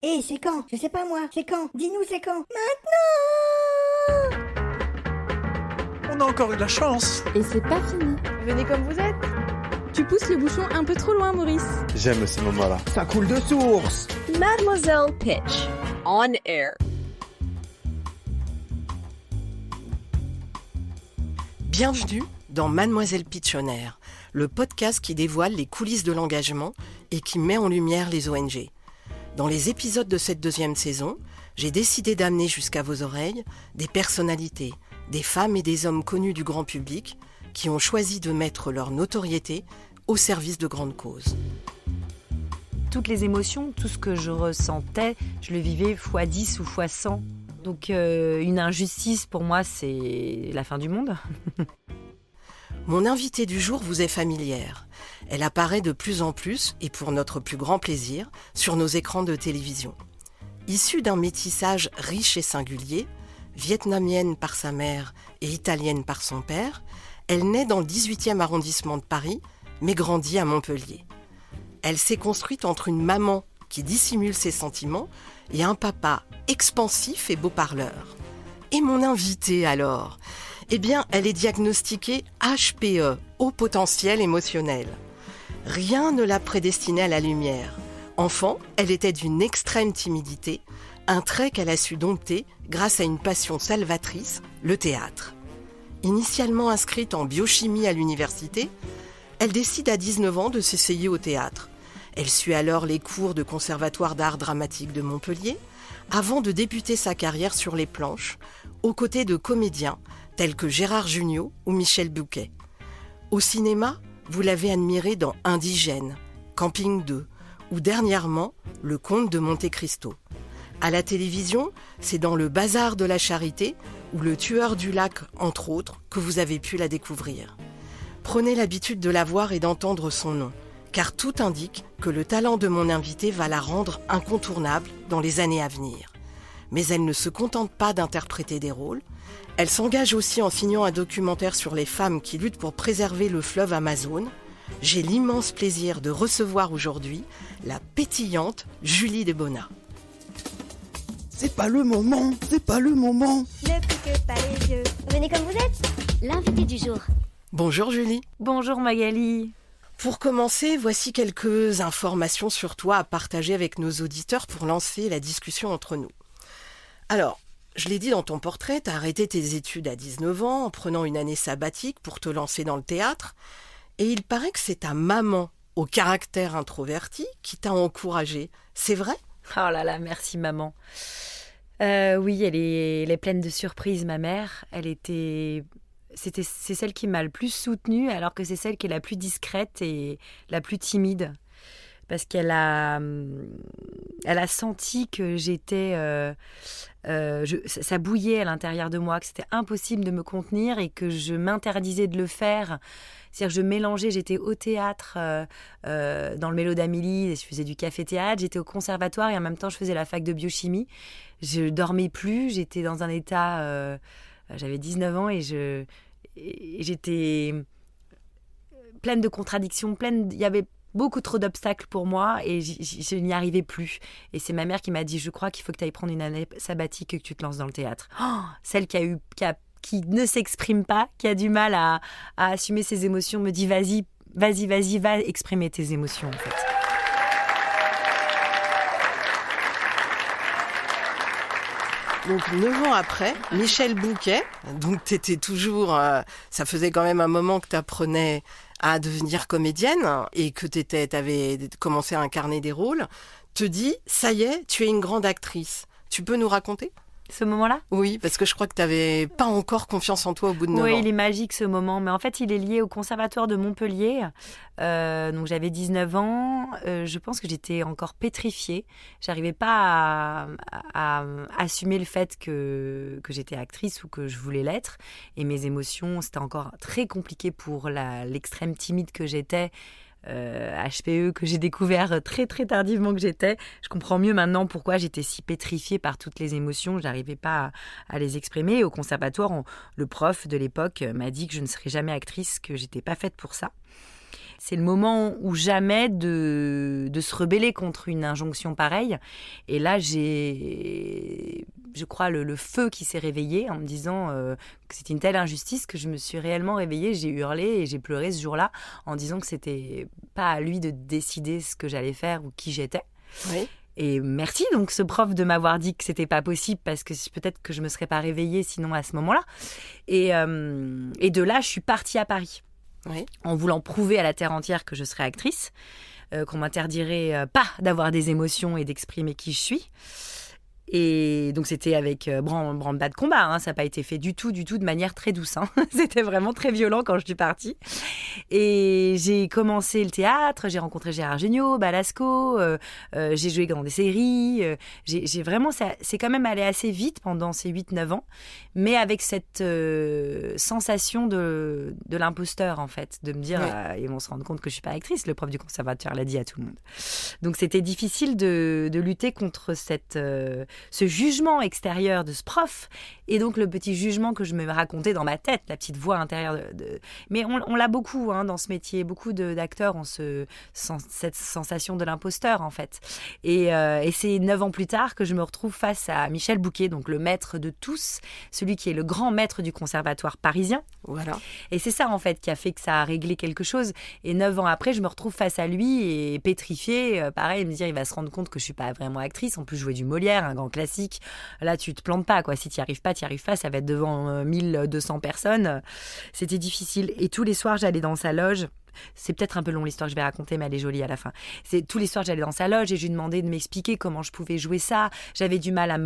Hé, c'est quand? Je sais pas moi, c'est quand? Dis-nous c'est quand? Maintenant! On a encore eu de la chance. Et c'est pas fini. Venez comme vous êtes. Tu pousses le bouchon un peu trop loin, Maurice. J'aime ces moments-là. Ça coule de source. Mademoiselle Pitch, on air. Bienvenue dans Mademoiselle Pitch on Air, le podcast qui dévoile les coulisses de l'engagement et qui met en lumière les ONG. Dans les épisodes de cette deuxième saison, j'ai décidé d'amener jusqu'à vos oreilles des personnalités, des femmes et des hommes connus du grand public qui ont choisi de mettre leur notoriété au service de grandes causes. Toutes les émotions, tout ce que je ressentais, je le vivais x10 ou x100. Donc une injustice pour moi, c'est la fin du monde. Mon invitée du jour vous est familière. Elle apparaît de plus en plus, et pour notre plus grand plaisir, sur nos écrans de télévision. Issue d'un métissage riche et singulier, vietnamienne par sa mère et italienne par son père, elle naît dans le 18e arrondissement de Paris, mais grandit à Montpellier. Elle s'est construite entre une maman qui dissimule ses sentiments et un papa expansif et beau parleur. Et mon invitée alors ? Eh bien, elle est diagnostiquée HPE, haut potentiel émotionnel. Rien ne l'a prédestinée à la lumière. Enfant, elle était d'une extrême timidité, un trait qu'elle a su dompter grâce à une passion salvatrice, le théâtre. Initialement inscrite en biochimie à l'université, elle décide à 19 ans de s'essayer au théâtre. Elle suit alors les cours de conservatoire d'art dramatique de Montpellier, avant de débuter sa carrière sur les planches, aux côtés de comédiens tels que Gérard Jugnot ou Michel Bouquet. Au cinéma, vous l'avez admiré dans Indigène, Camping 2 ou dernièrement Le Comte de Monte Cristo. À la télévision, c'est dans Le Bazar de la Charité ou Le Tueur du Lac, entre autres, que vous avez pu la découvrir. Prenez l'habitude de la voir et d'entendre son nom, car tout indique que le talent de mon invitée va la rendre incontournable dans les années à venir. Mais elle ne se contente pas d'interpréter des rôles, elle s'engage aussi en signant un documentaire sur les femmes qui luttent pour préserver le fleuve Amazone. J'ai l'immense plaisir de recevoir aujourd'hui la pétillante Julie Debona. C'est pas le moment, c'est pas le moment. Ne piquez pas les yeux. Venez comme vous êtes. L'invité du jour. Bonjour Julie. Bonjour Magali. Pour commencer, voici quelques informations sur toi à partager avec nos auditeurs pour lancer la discussion entre nous. Alors, je l'ai dit dans ton portrait, tu as arrêté tes études à 19 ans en prenant une année sabbatique pour te lancer dans le théâtre. Et il paraît que c'est ta maman, au caractère introverti, qui t'a encouragée. C'est vrai ? Oh là là, merci maman. Oui, elle est pleine de surprises, ma mère. C'est celle qui m'a le plus soutenue, alors que c'est celle qui est la plus discrète et la plus timide. Parce qu'elle a senti que j'étais... ça bouillait à l'intérieur de moi, que c'était impossible de me contenir et que je m'interdisais de le faire. C'est-à-dire que je mélangeais, j'étais au théâtre, dans le Mélo d'Amélie, je faisais du café-théâtre, j'étais au conservatoire et en même temps je faisais la fac de biochimie. Je dormais plus, j'étais dans un état... j'avais 19 ans et j'étais pleine de contradictions, il y avait beaucoup trop d'obstacles pour moi et je n'y arrivais plus. Et c'est ma mère qui m'a dit, je crois qu'il faut que tu ailles prendre une année sabbatique et que tu te lances dans le théâtre. Oh, celle qui ne s'exprime pas, qui a du mal à assumer ses émotions, me dit vas-y, va exprimer tes émotions en fait. Donc 9 ans après, Michel Bouquet, donc t'étais toujours, ça faisait quand même un moment que t'apprenais à devenir comédienne et que t'avais commencé à incarner des rôles, te dit, ça y est, tu es une grande actrice. Tu peux nous raconter ? Ce moment-là ? Oui, parce que je crois que t'avais pas encore confiance en toi au bout de 9 ans. Oui, il est magique ce moment, mais en fait il est lié au conservatoire de Montpellier. Donc j'avais 19 ans, je pense que j'étais encore pétrifiée. J'arrivais pas à assumer le fait que j'étais actrice ou que je voulais l'être. Et mes émotions, c'était encore très compliqué pour l'extrême timide que j'étais. HPE que j'ai découvert très très tardivement que j'étais. Je comprends mieux maintenant pourquoi j'étais si pétrifiée par toutes les émotions. Je n'arrivais pas à les exprimer. Et au conservatoire, le prof de l'époque m'a dit que je ne serais jamais actrice, que j'étais pas faite pour ça. C'est le moment ou jamais de se rebeller contre une injonction pareille. Et là, j'ai, je crois, le feu qui s'est réveillé en me disant que c'était une telle injustice que je me suis réellement réveillée. J'ai hurlé et j'ai pleuré ce jour-là en disant que c'était pas à lui de décider ce que j'allais faire ou qui j'étais. Oui. Et merci donc ce prof de m'avoir dit que c'était pas possible parce que peut-être que je me serais pas réveillée sinon à ce moment-là. Et de là, je suis partie à Paris. Oui. En voulant prouver à la terre entière que je serais actrice, qu'on m'interdirait pas d'avoir des émotions et d'exprimer qui je suis. Et donc c'était avec branle-bas de combat, hein. Ça n'a pas été fait du tout de manière très douce, hein. C'était vraiment très violent quand je suis partie. Et j'ai commencé le théâtre, j'ai rencontré Gérard Jugnot, Balasco, j'ai joué dans des séries. J'ai vraiment, c'est quand même allé assez vite pendant ces 8-9 ans, mais avec cette sensation de l'imposteur en fait, de me dire, ils vont se rendre compte que je ne suis pas actrice, le prof du conservatoire l'a dit à tout le monde. Donc c'était difficile de lutter contre ce jugement extérieur de ce prof et donc le petit jugement que je me racontais dans ma tête, la petite voix intérieure mais on l'a beaucoup dans ce métier, beaucoup d'acteurs ont cette sensation de l'imposteur en fait, et c'est 9 ans plus tard que je me retrouve face à Michel Bouquet, donc le maître de tous, celui qui est le grand maître du conservatoire parisien. Voilà. Et c'est ça en fait qui a fait que ça a réglé quelque chose, et 9 ans après je me retrouve face à lui et pétrifiée, pareil, me dire il va se rendre compte que je suis pas vraiment actrice, en plus jouer du Molière, un grand classique, là tu te plantes pas quoi, si tu n'y arrives pas, ça va être devant 1200 personnes, c'était difficile. Et tous les soirs j'allais dans sa loge. C'est peut-être un peu long l'histoire que je vais raconter, mais elle est jolie à la fin. Tous les soirs, j'allais dans sa loge et je lui demandais de m'expliquer comment je pouvais jouer ça. J'avais du mal à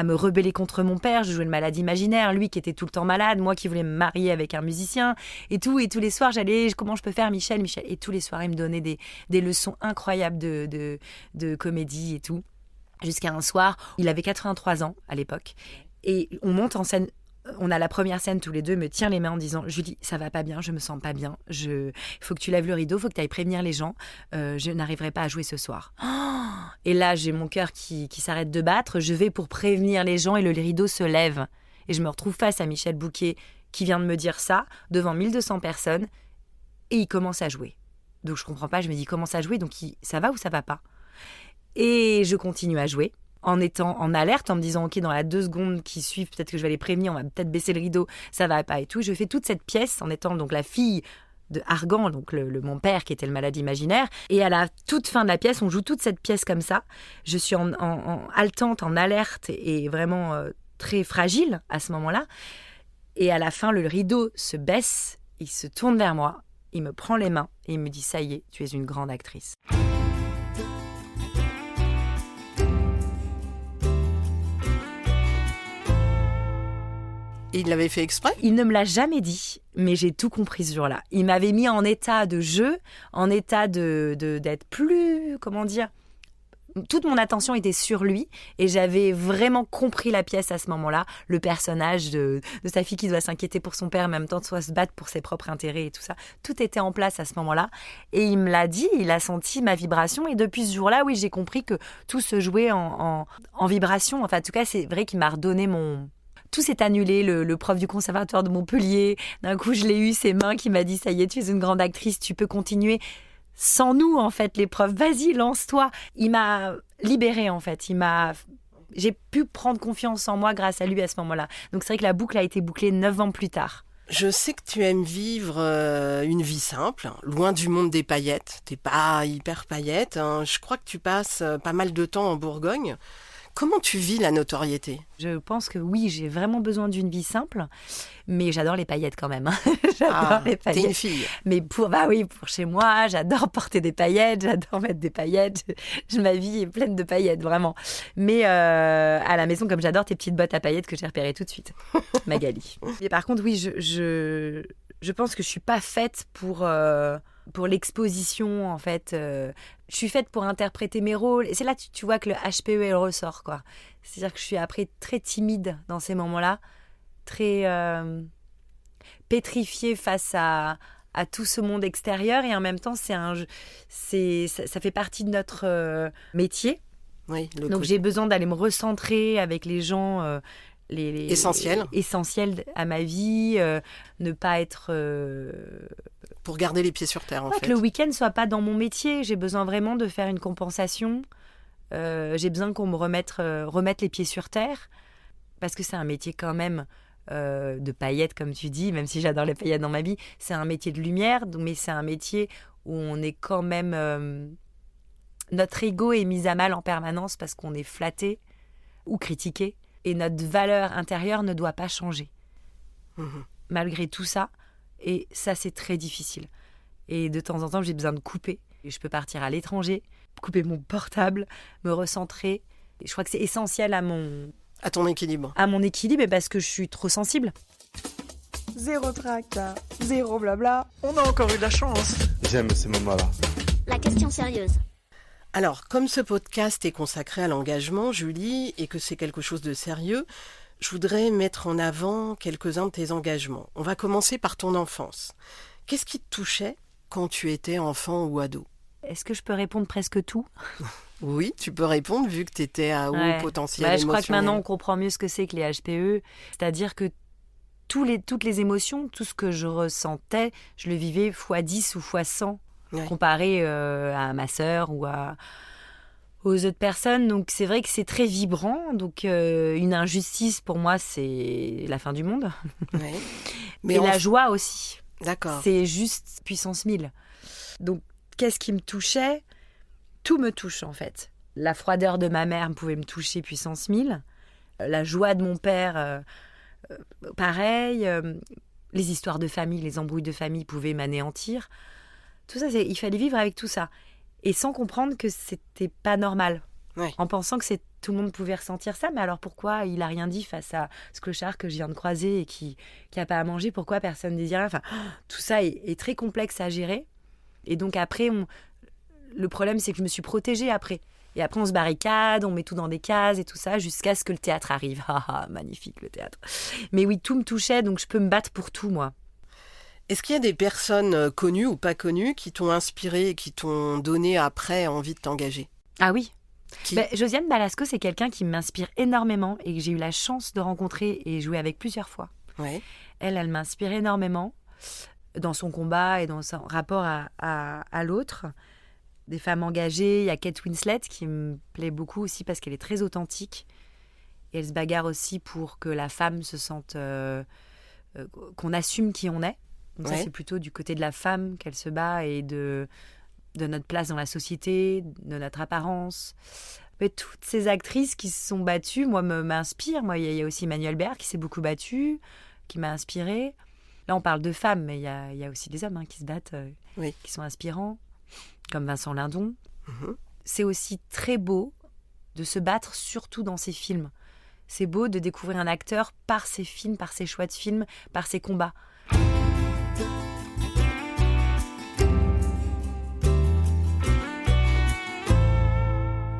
me rebeller contre mon père. Je jouais le malade imaginaire, lui qui était tout le temps malade, moi qui voulais me marier avec un musicien et tout. Et tous les soirs, j'allais, comment je peux faire, Michel. Et tous les soirs, il me donnait des leçons incroyables de comédie et tout. Jusqu'à un soir, il avait 83 ans à l'époque. Et on monte en scène. On a la première scène tous les deux, me tient les mains en disant « Julie, ça va pas bien, je me sens pas bien. Il faut que tu lèves le rideau, il faut que tu ailles prévenir les gens. Je n'arriverai pas à jouer ce soir. Oh » Et là, j'ai mon cœur qui s'arrête de battre. Je vais pour prévenir les gens et le rideau se lève. Et je me retrouve face à Michel Bouquet qui vient de me dire ça devant 1200 personnes. Et il commence à jouer. Donc je comprends pas, je me dis « Il commence à jouer, donc ça va ou ça va pas ?» Et je continue à jouer, en étant en alerte, en me disant ok, dans la 2 secondes qui suivent, peut-être que je vais les prévenir, on va peut-être baisser le rideau, ça va pas et tout. Je fais toute cette pièce en étant donc la fille de Argan, donc mon père qui était le malade imaginaire. Et à la toute fin de la pièce, on joue toute cette pièce comme ça. Je suis en haletante, en alerte et vraiment très fragile à ce moment-là. Et à la fin, le rideau se baisse, il se tourne vers moi, il me prend les mains et il me dit ça y est, tu es une grande actrice. Et il l'avait fait exprès ? Il ne me l'a jamais dit, mais j'ai tout compris ce jour-là. Il m'avait mis en état de jeu, en état d'être plus, comment dire, toute mon attention était sur lui et j'avais vraiment compris la pièce à ce moment-là, le personnage de sa fille qui doit s'inquiéter pour son père, en même temps soit se battre pour ses propres intérêts et tout ça. Tout était en place à ce moment-là et il me l'a dit, il a senti ma vibration et depuis ce jour-là, oui, j'ai compris que tout se jouait en vibration. Enfin, en tout cas, c'est vrai qu'il m'a redonné mon... Tout s'est annulé, le prof du conservatoire de Montpellier, d'un coup je l'ai eu, ses mains qui m'a dit ça y est, tu es une grande actrice, tu peux continuer. Sans nous en fait, les profs, vas-y, lance-toi. Il m'a libérée en fait, j'ai pu prendre confiance en moi grâce à lui à ce moment-là. Donc c'est vrai que la boucle a été bouclée 9 ans plus tard. Je sais que tu aimes vivre une vie simple, loin du monde des paillettes. T'es pas hyper paillette, hein. Je crois que tu passes pas mal de temps en Bourgogne. Comment tu vis la notoriété ? Je pense que oui, j'ai vraiment besoin d'une vie simple, mais j'adore les paillettes quand même. J'adore les paillettes. T'es une fille. Mais pour chez moi, j'adore porter des paillettes, j'adore mettre des paillettes. Ma vie est pleine de paillettes, vraiment. Mais à la maison, comme j'adore tes petites bottes à paillettes que j'ai repérées tout de suite, Magali. Et par contre, oui, je pense que je suis pas faite pour l'exposition, en fait. Je suis faite pour interpréter mes rôles. Et c'est là, tu vois que le HPE ressort, quoi. C'est-à-dire que je suis après très timide dans ces moments-là, très pétrifiée face à tout ce monde extérieur. Et en même temps, ça fait partie de notre métier. Oui, donc j'ai besoin d'aller me recentrer avec les gens essentiels à ma vie, ne pas être... Pour garder les pieds sur terre, en fait. Que le week-end soit pas dans mon métier. J'ai besoin vraiment de faire une compensation. J'ai besoin qu'on me remette les pieds sur terre. Parce que c'est un métier quand même de paillettes, comme tu dis, même si j'adore les paillettes dans ma vie. C'est un métier de lumière, mais c'est un métier où on est quand même... notre ego est mis à mal en permanence parce qu'on est flatté ou critiqué. Et notre valeur intérieure ne doit pas changer. Malgré tout ça. Et ça, c'est très difficile. Et de temps en temps, j'ai besoin de couper. Et je peux partir à l'étranger, couper mon portable, me recentrer. Et je crois que c'est essentiel à ton équilibre. À mon équilibre, et parce que je suis trop sensible. Zéro tracas, zéro blabla. On a encore eu de la chance. J'aime ces moments-là. La question sérieuse. Alors, comme ce podcast est consacré à l'engagement, Julie, et que c'est quelque chose de sérieux, je voudrais mettre en avant quelques-uns de tes engagements. On va commencer par ton enfance. Qu'est-ce qui te touchait quand tu étais enfant ou ado ? Est-ce que je peux répondre presque tout ? Oui, tu peux répondre vu que tu étais à haut potentiel émotionnel. Je crois que maintenant on comprend mieux ce que c'est que les HPE. C'est-à-dire que toutes les émotions, tout ce que je ressentais, je le vivais x10 ou x100 comparé à ma sœur ou aux autres personnes. Donc c'est vrai que c'est très vibrant. Donc une injustice pour moi, c'est la fin du monde. Ouais. Mais la joie aussi. D'accord. C'est juste puissance 1000. Donc qu'est-ce qui me touchait ? Tout me touche en fait. La froideur de ma mère pouvait me toucher puissance 1000. La joie de mon père, pareil. Les histoires de famille, les embrouilles de famille pouvaient m'anéantir. Tout ça, il fallait vivre avec tout ça. Et sans comprendre que c'était pas normal. Ouais. En pensant que tout le monde pouvait ressentir ça. Mais alors pourquoi il a rien dit face à ce clochard que je viens de croiser et qui a pas à manger ? Pourquoi personne ne dit rien ? Enfin, tout ça est très complexe à gérer. Et donc après, le problème, c'est que je me suis protégée après. Et après, on se barricade, on met tout dans des cases et tout ça, jusqu'à ce que le théâtre arrive. Magnifique, le théâtre. Mais oui, tout me touchait, donc je peux me battre pour tout, moi. Est-ce qu'il y a des personnes connues ou pas connues qui t'ont inspiré et qui t'ont donné après envie de t'engager ? Ah oui. Qui ? Josiane Balasco, c'est quelqu'un qui m'inspire énormément et que j'ai eu la chance de rencontrer et jouer avec plusieurs fois. Ouais. Elle m'inspire énormément dans son combat et dans son rapport à l'autre. Des femmes engagées, il y a Kate Winslet qui me plaît beaucoup aussi parce qu'elle est très authentique. Et elle se bagarre aussi pour que la femme se sente... qu'on assume qui on est. Donc ça, c'est plutôt du côté de la femme qu'elle se bat et de notre place dans la société, de notre apparence. Mais toutes ces actrices qui se sont battues, moi, m'inspirent. Moi, il y a aussi Emmanuel Béard qui s'est beaucoup battu, qui m'a inspirée. Là, on parle de femmes, mais il y a aussi des hommes qui se battent, qui sont inspirants, comme Vincent Lindon. C'est aussi très beau de se battre, surtout dans ses films. C'est beau de découvrir un acteur par ses films, par ses choix de films, par ses combats.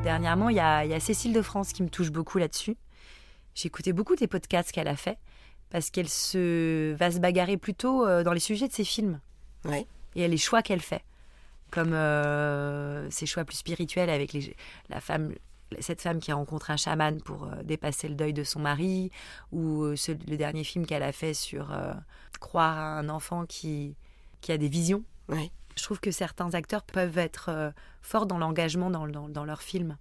Dernièrement, il y a Cécile de France qui me touche beaucoup là-dessus. J'ai écouté beaucoup des podcasts qu'elle a fait parce qu'elle va se bagarrer plutôt dans les sujets de ses films. Ouais. Et les choix qu'elle fait, comme ses choix plus spirituels avec cette femme qui rencontre un chaman pour dépasser le deuil de son mari, ou le dernier film qu'elle a fait sur croire à un enfant qui a des visions. Ouais. Je trouve que certains acteurs peuvent être forts dans l'engagement dans leurs films.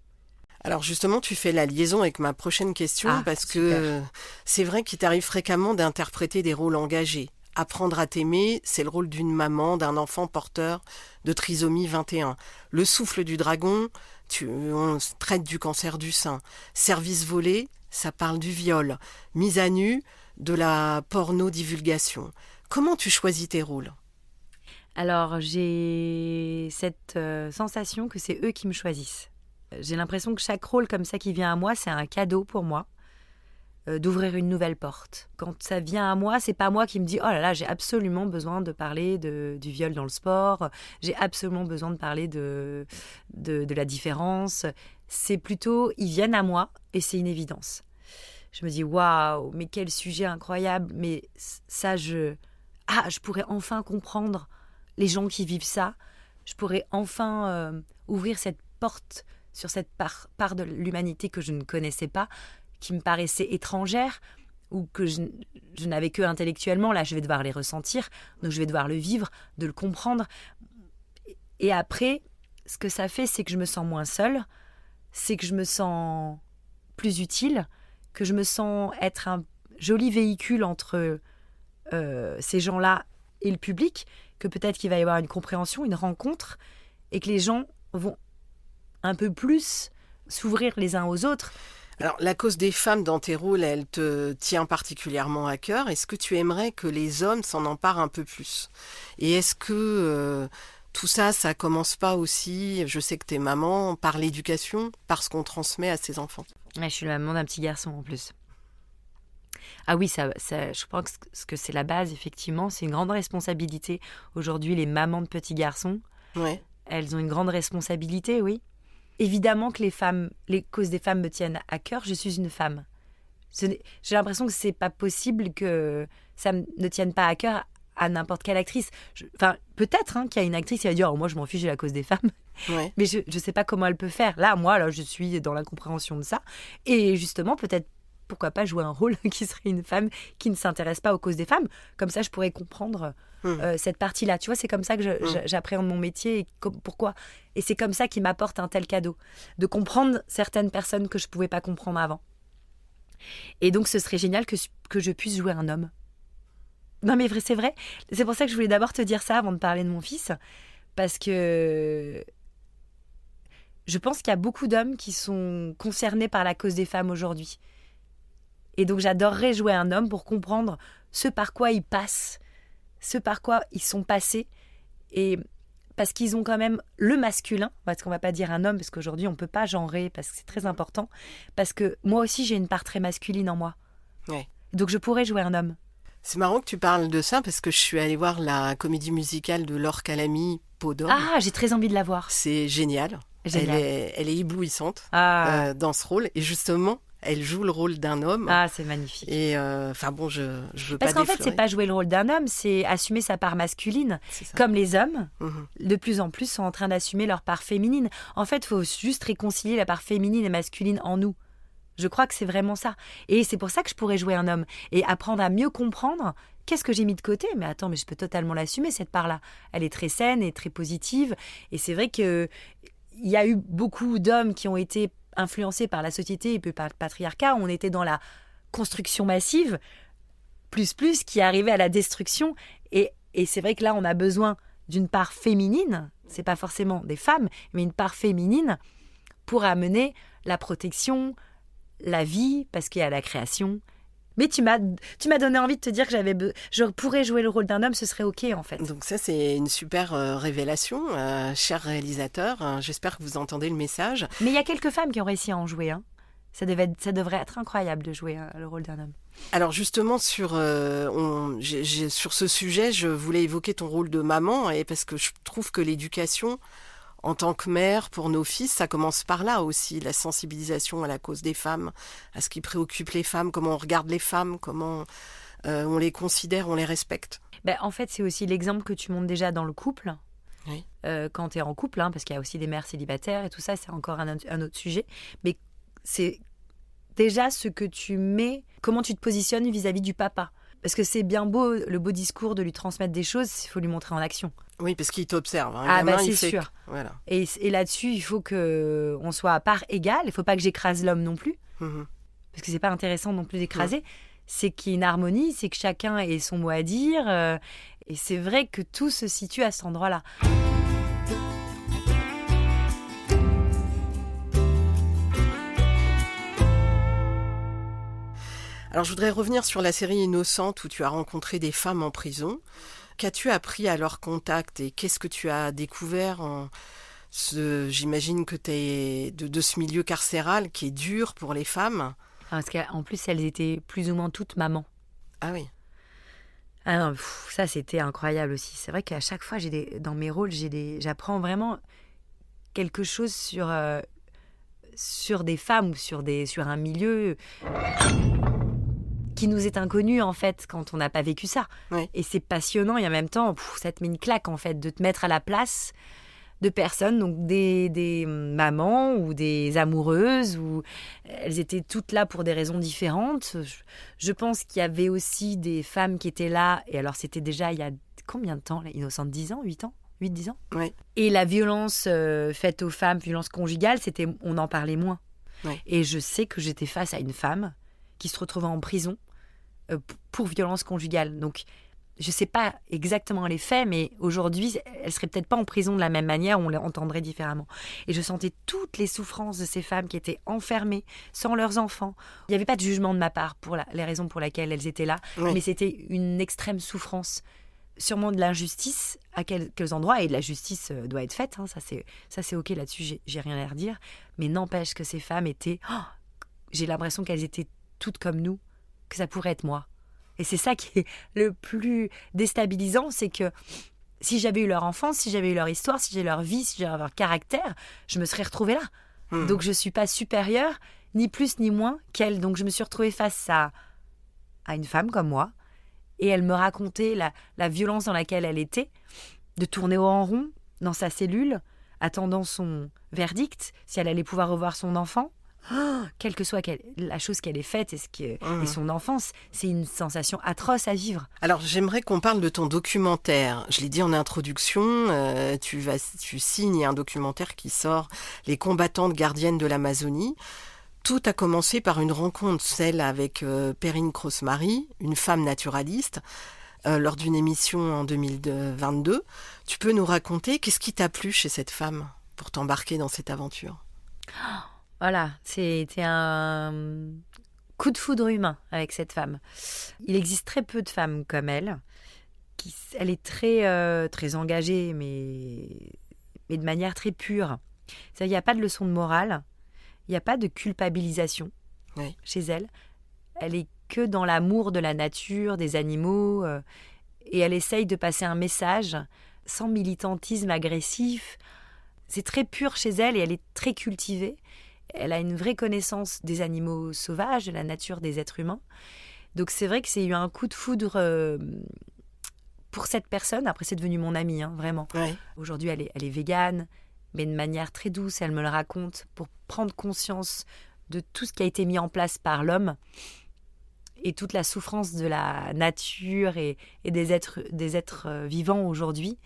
Alors justement, tu fais la liaison avec ma prochaine question parce que c'est vrai qu'il t'arrive fréquemment d'interpréter des rôles engagés. Apprendre à t'aimer, c'est le rôle d'une maman, d'un enfant porteur de trisomie 21. Le souffle du dragon, on traite du cancer du sein. Service volé, ça parle du viol. Mise à nu, de la porno-divulgation. Comment tu choisis tes rôles ? Alors, j'ai cette sensation que c'est eux qui me choisissent. J'ai l'impression que chaque rôle comme ça qui vient à moi, c'est un cadeau pour moi, d'ouvrir une nouvelle porte. Quand ça vient à moi, c'est pas moi qui me dis « Oh là là, j'ai absolument besoin de parler du viol dans le sport, j'ai absolument besoin de parler de la différence ». C'est plutôt, ils viennent à moi et c'est une évidence. Je me dis « Waouh, mais quel sujet incroyable !» Mais ça, je pourrais enfin comprendre les gens qui vivent ça. Je pourrais enfin ouvrir cette porte sur cette part de l'humanité que je ne connaissais pas, qui me paraissaient étrangères ou que je n'avais que intellectuellement. Là, je vais devoir les ressentir, donc je vais devoir le vivre, de le comprendre. Et après, ce que ça fait, c'est que je me sens moins seule, c'est que je me sens plus utile, que je me sens être un joli véhicule entre ces gens-là et le public, que peut-être qu'il va y avoir une compréhension, une rencontre, et que les gens vont un peu plus s'ouvrir les uns aux autres. Alors, la cause des femmes dans tes rôles, elle te tient particulièrement à cœur. Est-ce que tu aimerais que les hommes s'en emparent un peu plus ? Et est-ce que tout ça, ça commence pas aussi, je sais que t'es maman, par l'éducation, par ce qu'on transmet à ses enfants ? Ouais, je suis la maman d'un petit garçon en plus. Ah oui, ça, je pense que c'est la base, effectivement. C'est une grande responsabilité. Aujourd'hui, les mamans de petits garçons, Ouais. elles ont une grande responsabilité, oui. Évidemment que les causes des femmes me tiennent à cœur. Je suis une femme. J'ai l'impression que c'est pas possible que ça ne tienne pas à cœur à n'importe quelle actrice. Enfin, peut-être qu'il y a une actrice qui va dire moi, je m'en fiche de la cause des femmes. Ouais. Mais je ne sais pas comment elle peut faire. Là, je suis dans l'incompréhension de ça. Et justement, peut-être, pourquoi pas jouer un rôle qui serait une femme qui ne s'intéresse pas aux causes des femmes. Comme ça, je pourrais comprendre cette partie-là. Tu vois, c'est comme ça que j'appréhende mon métier. Et pourquoi ? Et c'est comme ça qui m'apporte un tel cadeau. De comprendre certaines personnes que je ne pouvais pas comprendre avant. Et donc, ce serait génial que je puisse jouer un homme. Non, mais c'est vrai. C'est pour ça que je voulais d'abord te dire ça avant de parler de mon fils. Parce que je pense qu'il y a beaucoup d'hommes qui sont concernés par la cause des femmes aujourd'hui. Et donc, j'adorerais jouer un homme pour comprendre ce par quoi ils passent, ce par quoi ils sont passés. Et parce qu'ils ont quand même le masculin, parce qu'on ne va pas dire un homme, parce qu'aujourd'hui, on ne peut pas genrer, parce que c'est très important. Parce que moi aussi, j'ai une part très masculine en moi. Ouais. Donc, je pourrais jouer un homme. C'est marrant que tu parles de ça parce que je suis allée voir la comédie musicale de Laure Calamy, Peau d'homme. Ah, j'ai très envie de la voir. C'est génial. Génial. Elle est éblouissante Ah, dans ce rôle. Et justement, elle joue le rôle d'un homme. ah c'est magnifique. Et enfin bon, je veux pas Parce qu'en fait, déflorer. c'est pas jouer le rôle d'un homme, c'est assumer sa part masculine. C'est ça. Comme les hommes, Mhm. de plus en plus, sont en train d'assumer leur part féminine. En fait, il faut juste réconcilier la part féminine et masculine en nous. Je crois que c'est vraiment ça. Et c'est pour ça que je pourrais jouer un homme. Et apprendre à mieux comprendre qu'est-ce que j'ai mis de côté. Mais attends, mais je peux totalement l'assumer, cette part-là. Elle est très saine et très positive. Et c'est vrai qu'il y a eu beaucoup d'hommes qui ont été influencés par la société et puis par le patriarcat. On était dans la construction massive, plus, qui arrivait à la destruction. Et c'est vrai que là, on a besoin d'une part féminine. C'est pas forcément des femmes, mais une part féminine pour amener la protection, la vie, parce qu'il y a la création. Mais tu m'as donné envie de te dire que je pourrais jouer le rôle d'un homme, ce serait OK, en fait. Donc ça, c'est une super révélation, cher réalisateur. J'espère que vous entendez le message. Mais il y a quelques femmes qui ont réussi à en jouer. Hein. Ça devrait être incroyable de jouer le rôle d'un homme. Alors justement, sur ce sujet, je voulais évoquer ton rôle de maman, et parce que je trouve que l'éducation, en tant que mère, pour nos fils, ça commence par là aussi, la sensibilisation à la cause des femmes, à ce qui préoccupe les femmes, comment on regarde les femmes, comment on les considère, on les respecte. En fait, c'est aussi l'exemple que tu montres déjà dans le couple. Oui. Quand tu es en couple, parce qu'il y a aussi des mères célibataires et tout ça, c'est encore un autre sujet. Mais c'est déjà ce que tu mets, comment tu te positionnes vis-à-vis du papa. Parce que c'est bien beau, le beau discours de lui transmettre des choses, il faut lui montrer en action. Oui, parce qu'il t'observe. Ah, Gamin, c'est il fait sûr. Voilà. Et là-dessus, il faut qu'on soit à part égale. Il ne faut pas que j'écrase l'homme non plus. Mhm. Parce que c'est pas intéressant non plus d'écraser. C'est qu'il y ait une harmonie, c'est que chacun ait son mot à dire. Et c'est vrai que tout se situe à cet endroit-là. Alors, je voudrais revenir sur la série Innocente où tu as rencontré des femmes en prison. Qu'as-tu appris à leur contact et qu'est-ce que tu as découvert j'imagine que tu es de ce milieu carcéral qui est dur pour les femmes. Parce qu'en plus, elles étaient plus ou moins toutes mamans. Ah oui. Ah non, ça, c'était incroyable aussi. C'est vrai qu'à chaque fois, dans mes rôles, j'apprends vraiment quelque chose sur des femmes ou sur un milieu qui nous est inconnu, en fait, quand on n'a pas vécu ça. Oui. Et c'est passionnant et en même temps, ça te met une claque, en fait, de te mettre à la place de personnes, donc des mamans ou des amoureuses, ou elles étaient toutes là pour des raisons différentes. Je pense qu'il y avait aussi des femmes qui étaient là, et alors c'était déjà il y a combien de temps, là, Innocente, 10 ans, 8 ans 8-10 ans. Oui. Et la violence faite aux femmes, violence conjugale, on en parlait moins. Oui. Et je sais que j'étais face à une femme qui se retrouvait en prison pour violence conjugale. Donc, je ne sais pas exactement les faits, mais aujourd'hui, elle ne serait peut-être pas en prison de la même manière, on l'entendrait différemment. Et je sentais toutes les souffrances de ces femmes qui étaient enfermées, sans leurs enfants. Il n'y avait pas de jugement de ma part pour les raisons pour lesquelles elles étaient là, mais c'était une extrême souffrance. Sûrement de l'injustice à quelques endroits, et de la justice doit être faite, hein, ça c'est ok, là-dessus j'ai rien à redire, mais n'empêche que ces femmes étaient, j'ai l'impression qu'elles étaient toutes comme nous, que ça pourrait être moi. Et c'est ça qui est le plus déstabilisant, c'est que si j'avais eu leur enfance, si j'avais eu leur histoire, si j'avais leur vie, si j'avais leur caractère, je me serais retrouvée là. Donc je ne suis pas supérieure, ni plus ni moins qu'elle. Donc je me suis retrouvée face à une femme comme moi, et elle me racontait la violence dans laquelle elle était, de tourner en rond dans sa cellule, attendant son verdict, si elle allait pouvoir revoir son enfant. Quelle que soit la chose qu'elle ait faite et son enfance, c'est une sensation atroce à vivre. Alors, j'aimerais qu'on parle de ton documentaire. Je l'ai dit en introduction, tu signes un documentaire qui sort « Les combattantes gardiennes de l'Amazonie ». Tout a commencé par une rencontre, celle avec Perrine Cross-Marie, une femme naturaliste, lors d'une émission en 2022. Tu peux nous raconter qu'est-ce qui t'a plu chez cette femme pour t'embarquer dans cette aventure ? Voilà, c'était un coup de foudre humain avec cette femme. Il existe très peu de femmes comme elle. Elle est très, très engagée, mais de manière très pure. Il n'y a pas de leçon de morale, il n'y a pas de culpabilisation chez elle. Elle est que dans l'amour de la nature, des animaux, et elle essaye de passer un message sans militantisme agressif. C'est très pur chez elle et elle est très cultivée. Elle a une vraie connaissance des animaux sauvages, de la nature des êtres humains. Donc c'est vrai que c'est eu un coup de foudre pour cette personne. Après, c'est devenu mon amie, vraiment. Ouais. Aujourd'hui, elle est végane, mais de manière très douce. Elle me le raconte pour prendre conscience de tout ce qui a été mis en place par l'homme et toute la souffrance de la nature et des êtres vivants aujourd'hui.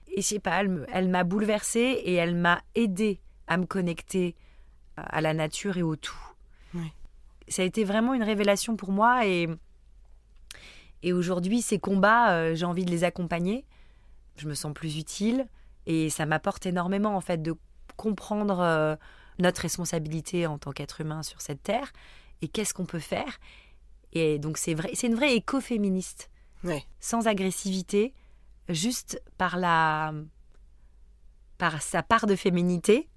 Et je sais pas, elle m'a bouleversée et elle m'a aidée à me connecter à la nature et au tout. Oui. Ça a été vraiment une révélation pour moi et aujourd'hui, ces combats, j'ai envie de les accompagner. Je me sens plus utile et ça m'apporte énormément en fait de comprendre notre responsabilité en tant qu'être humain sur cette terre et qu'est-ce qu'on peut faire. Et donc c'est une vraie écoféministe, sans agressivité, juste par sa part de féminité,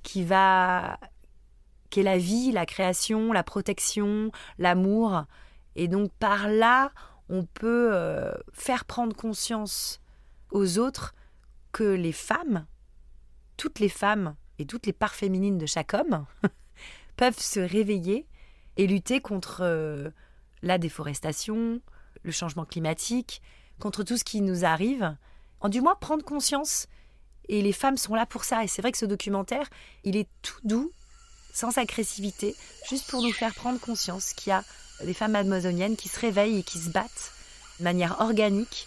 qui est la vie, la création, la protection, l'amour. Et donc par là, on peut faire prendre conscience aux autres que les femmes, toutes les femmes et toutes les parts féminines de chaque homme peuvent se réveiller et lutter contre la déforestation, le changement climatique, contre tout ce qui nous arrive. Du moins prendre conscience. Et les femmes sont là pour ça. Et c'est vrai que ce documentaire, il est tout doux, sans agressivité, juste pour nous faire prendre conscience qu'il y a des femmes amazoniennes qui se réveillent et qui se battent de manière organique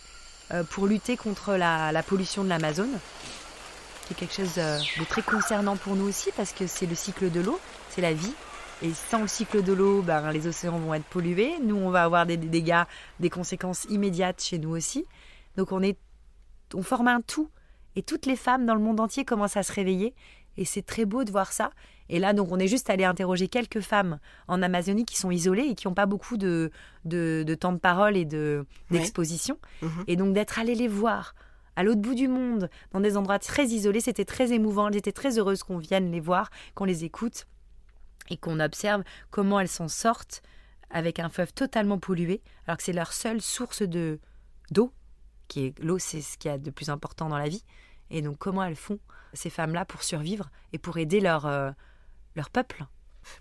pour lutter contre la pollution de l'Amazone. C'est quelque chose de très concernant pour nous aussi parce que c'est le cycle de l'eau, c'est la vie. Et sans le cycle de l'eau, les océans vont être pollués. Nous, on va avoir des dégâts, des conséquences immédiates chez nous aussi. Donc on forme un tout. Et toutes les femmes dans le monde entier commencent à se réveiller. Et c'est très beau de voir ça. Et là, donc, on est juste allé interroger quelques femmes en Amazonie qui sont isolées et qui n'ont pas beaucoup de temps de parole et d'exposition. Et donc, d'être allé les voir à l'autre bout du monde, dans des endroits très isolés, c'était très émouvant. Elles étaient très heureuses qu'on vienne les voir, qu'on les écoute et qu'on observe comment elles s'en sortent avec un fleuve totalement pollué, alors que c'est leur seule source d'eau. L'eau, c'est ce qu'il y a de plus important dans la vie. Et donc, comment elles font, ces femmes-là, pour survivre et pour aider leur peuple.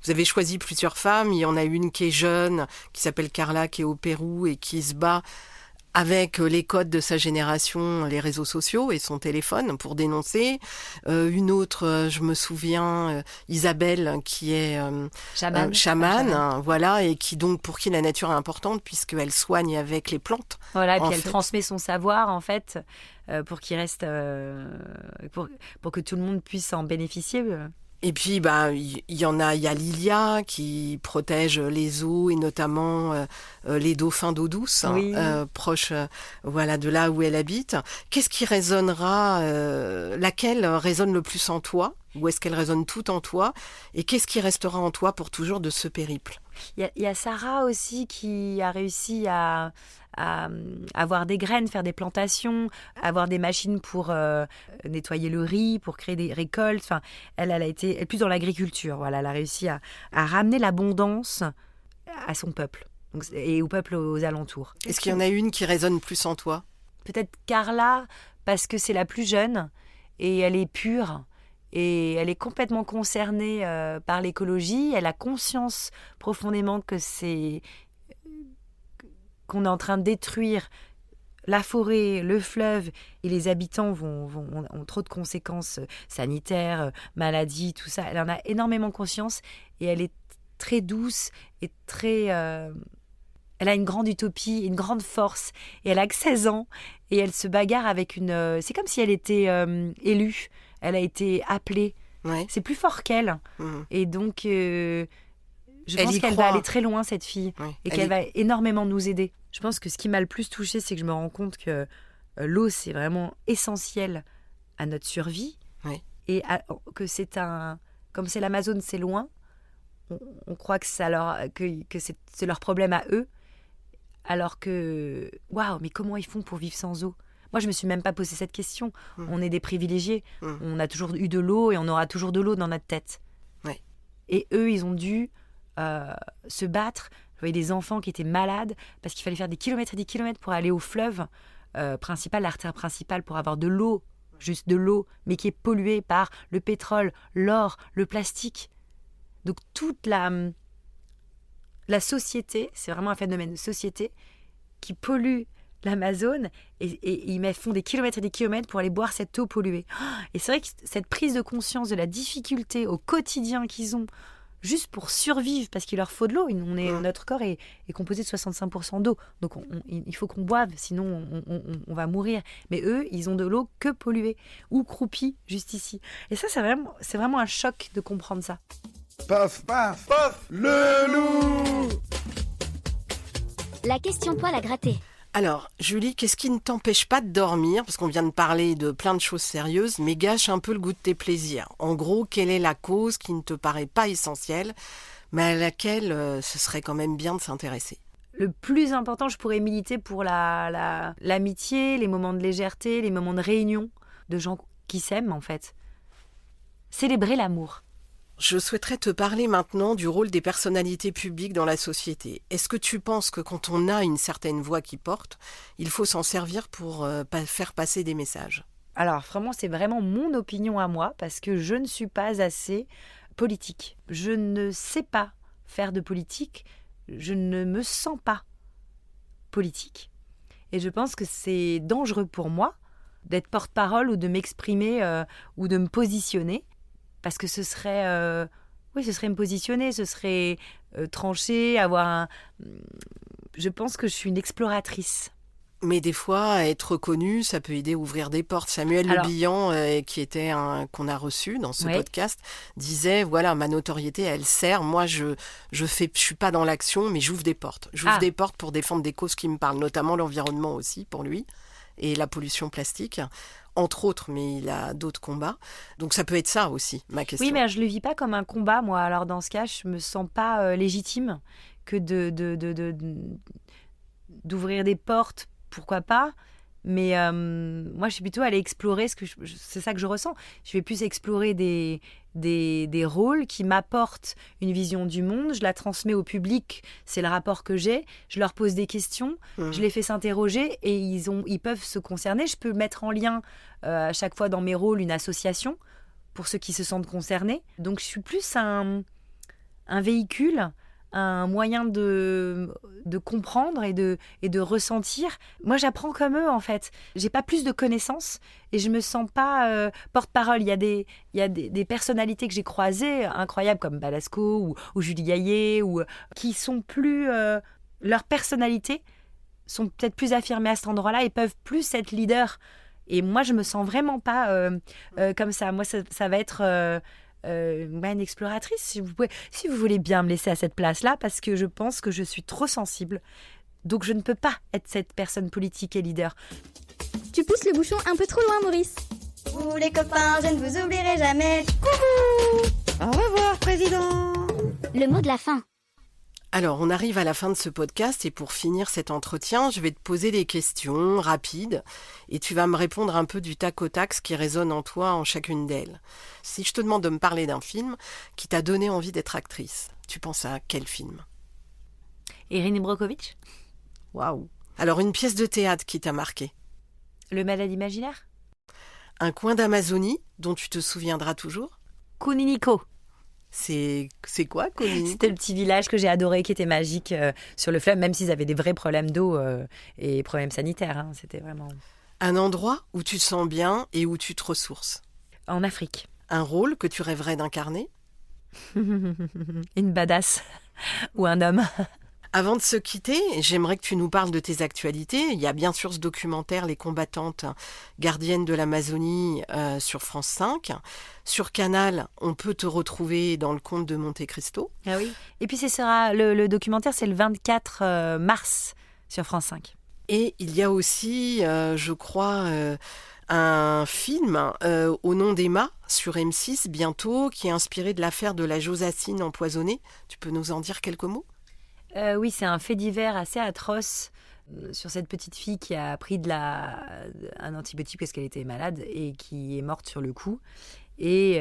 Vous avez choisi plusieurs femmes. Il y en a une qui est jeune, qui s'appelle Carla, qui est au Pérou et qui se bat avec les codes de sa génération, les réseaux sociaux et son téléphone pour dénoncer. Une autre, je me souviens, Isabelle, qui est chamane, voilà, et qui donc pour qui la nature est importante puisqu'elle soigne avec les plantes. Voilà, et puis elle transmet son savoir en fait pour qu'il reste, pour que tout le monde puisse en bénéficier. Et puis, il y a Lilia qui protège les eaux et notamment les dauphins d'eau douce, oui. Proche de là où elle habite. Qu'est-ce qui résonnera, laquelle résonne le plus en toi? Ou est-ce qu'elle résonne tout en toi? Et qu'est-ce qui restera en toi pour toujours de ce périple? Il y a Sarah aussi qui a réussi à avoir des graines, faire des plantations, avoir des machines pour nettoyer le riz, pour créer des récoltes. Enfin, elle est plus dans l'agriculture. Voilà, elle a réussi à ramener l'abondance à son peuple et au peuple aux alentours. Est-ce qu'il y en a une qui résonne plus en toi? Peut-être Carla, parce que c'est la plus jeune et elle est pure. Et elle est complètement concernée par l'écologie. Elle a conscience profondément qu'on est en train de détruire la forêt, le fleuve, et les habitants ont trop de conséquences sanitaires, maladies, tout ça. Elle en a énormément conscience et elle est très douce et très... Elle a une grande utopie, une grande force. Et elle a que 16 ans et elle se bagarre avec une... c'est comme si elle était élue. Elle a été appelée. Ouais. C'est plus fort qu'elle. Et donc, je pense qu'elle va aller très loin, cette fille. Ouais. Et qu'elle va énormément nous aider. Je pense que ce qui m'a le plus touchée, c'est que je me rends compte que l'eau, c'est vraiment essentiel à notre survie. Ouais. Et que comme c'est l'Amazone, c'est loin. On croit que c'est leur problème à eux. Alors que, waouh, mais comment ils font pour vivre sans eau? Moi, je me suis même pas posé cette question. On est des privilégiés. On a toujours eu de l'eau et on aura toujours de l'eau dans notre tête. Ouais. Et eux, ils ont dû se battre. Je voyais des enfants qui étaient malades parce qu'il fallait faire des kilomètres et des kilomètres pour aller au fleuve principal, l'artère principale, pour avoir de l'eau, juste de l'eau, mais qui est polluée par le pétrole, l'or, le plastique. Donc toute la société, c'est vraiment un phénomène de société qui pollue l'Amazone et ils font des kilomètres et des kilomètres pour aller boire cette eau polluée. Et c'est vrai que cette prise de conscience de la difficulté au quotidien qu'ils ont juste pour survivre, parce qu'il leur faut de l'eau. Notre corps est composé de 65% d'eau. Donc il faut qu'on boive, sinon on va mourir. Mais eux, ils ont de l'eau que polluée ou croupie juste ici. Et ça, c'est vraiment un choc de comprendre ça. Paf, paf, paf, le loup. La question poil à gratter. Alors, Julie, qu'est-ce qui ne t'empêche pas de dormir? Parce qu'on vient de parler de plein de choses sérieuses, mais gâche un peu le goût de tes plaisirs. En gros, quelle est la cause qui ne te paraît pas essentielle, mais à laquelle ce serait quand même bien de s'intéresser? Le plus important, je pourrais militer pour l'amitié, les moments de légèreté, les moments de réunion de gens qui s'aiment, en fait. Célébrer l'amour. Je souhaiterais te parler maintenant du rôle des personnalités publiques dans la société. Est-ce que tu penses que quand on a une certaine voix qui porte, il faut s'en servir pour faire passer des messages? Alors vraiment, c'est vraiment mon opinion à moi, parce que je ne suis pas assez politique. Je ne sais pas faire de politique, je ne me sens pas politique. Et je pense que c'est dangereux pour moi d'être porte-parole ou de m'exprimer ou de me positionner. Parce que ce serait me positionner, ce serait trancher, je pense que je suis une exploratrice. Mais des fois, être reconnue, ça peut aider à ouvrir des portes. Samuel Le Bihan, qui était qu'on a reçu dans ce podcast, disait, voilà, ma notoriété, elle sert. Moi, je suis pas dans l'action, mais j'ouvre des portes. J'ouvre des portes pour défendre des causes qui me parlent, notamment l'environnement aussi, pour lui, et la pollution plastique. Entre autres, mais il a d'autres combats. Donc ça peut être ça aussi, ma question. Oui, mais je le vis pas comme un combat, moi. Alors dans ce cas, je me sens pas légitime que d'ouvrir des portes, pourquoi pas. Mais moi, je suis plutôt allée explorer, c'est ça que je ressens. Je vais plus explorer des rôles qui m'apportent une vision du monde. Je la transmets au public, c'est le rapport que j'ai. Je leur pose des questions, je les fais s'interroger et ils peuvent se concerner. Je peux mettre en lien à chaque fois dans mes rôles une association pour ceux qui se sentent concernés. Donc je suis plus un véhicule, un moyen de comprendre et de ressentir. Moi, j'apprends comme eux, en fait. J'ai pas plus de connaissances et je me sens pas porte-parole. Il y a des personnalités que j'ai croisées, incroyables, comme Balasco ou Julie Gaillet, qui sont plus... leur personnalité sont peut-être plus affirmées à cet endroit-là et peuvent plus être leaders. Et moi, je me sens vraiment pas comme ça. Moi, ça va être une exploratrice, si vous voulez bien me laisser à cette place-là, parce que je pense que je suis trop sensible. Donc, je ne peux pas être cette personne politique et leader. Tu pousses le bouchon un peu trop loin, Maurice. Vous les copains, je ne vous oublierai jamais. Au revoir, président. Le mot de la fin. Alors, on arrive à la fin de ce podcast et pour finir cet entretien, je vais te poser des questions rapides et tu vas me répondre un peu du tac au tac ce qui résonne en toi en chacune d'elles. Si je te demande de me parler d'un film qui t'a donné envie d'être actrice, tu penses à quel film ? Erin Brockovich, Waouh ! Alors, une pièce de théâtre qui t'a marqué ? Le Malade imaginaire, Un coin d'Amazonie dont tu te souviendras toujours ? Kuniniko. C'est quoi, Connie ? C'était le petit village que j'ai adoré, qui était magique sur le fleuve, même s'ils avaient des vrais problèmes d'eau et problèmes sanitaires. Hein. C'était vraiment... Un endroit où tu te sens bien et où tu te ressources. En Afrique. Un rôle que tu rêverais d'incarner. Une badass ou un homme. Avant de se quitter, j'aimerais que tu nous parles de tes actualités. Il y a bien sûr ce documentaire Les combattantes gardiennes de l'Amazonie sur France 5. Sur Canal, on peut te retrouver dans Le Comte de Monte Cristo. Ah oui. Et puis le documentaire, c'est le 24 mars sur France 5. Et il y a aussi, je crois, un film au nom d'Emma sur M6 bientôt, qui est inspiré de l'affaire de la Josacine empoisonnée. Tu peux nous en dire quelques mots ? Oui, c'est un fait divers assez atroce sur cette petite fille qui a pris un antibiotique parce qu'elle était malade et qui est morte sur le coup. Et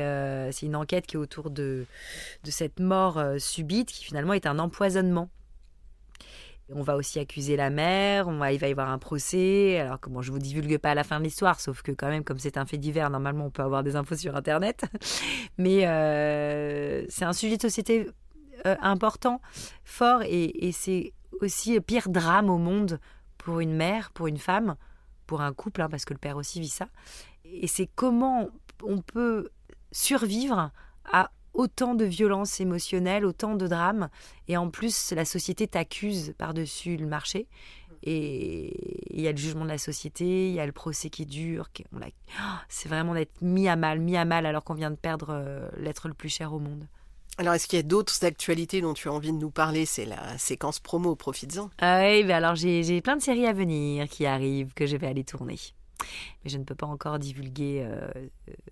c'est une enquête qui est autour de cette mort subite qui finalement est un empoisonnement. On va aussi accuser la mère, il va y avoir un procès. Alors que je ne vous divulgue pas à la fin de l'histoire, sauf que quand même, comme c'est un fait divers, normalement on peut avoir des infos sur Internet. Mais c'est un sujet de société important, fort, et c'est aussi le pire drame au monde pour une mère, pour une femme, pour un couple, hein, parce que le père aussi vit ça. Et c'est comment on peut survivre à autant de violences émotionnelles, autant de drames, et en plus la société t'accuse par-dessus le marché. Et il y a le jugement de la société, il y a le procès qui dure. C'est vraiment d'être mis à mal alors qu'on vient de perdre l'être le plus cher au monde. Alors, est-ce qu'il y a d'autres actualités dont tu as envie de nous parler ? C'est la séquence promo, profites-en. Oui, alors j'ai plein de séries à venir qui arrivent, que je vais aller tourner. Mais je ne peux pas encore divulguer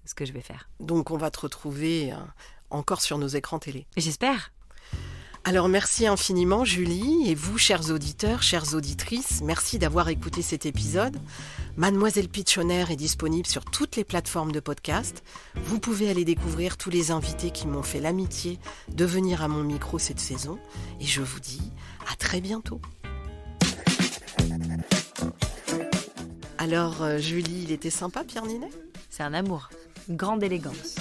ce que je vais faire. Donc, on va te retrouver encore sur nos écrans télé. J'espère. Alors, merci infiniment, Julie. Et vous, chers auditeurs, chères auditrices, merci d'avoir écouté cet épisode. Mademoiselle Pitchoner est disponible sur toutes les plateformes de podcast. Vous pouvez aller découvrir tous les invités qui m'ont fait l'amitié de venir à mon micro cette saison. Et je vous dis à très bientôt. Alors, Julie, il était sympa, Pierre Ninet ? C'est un amour, une grande élégance.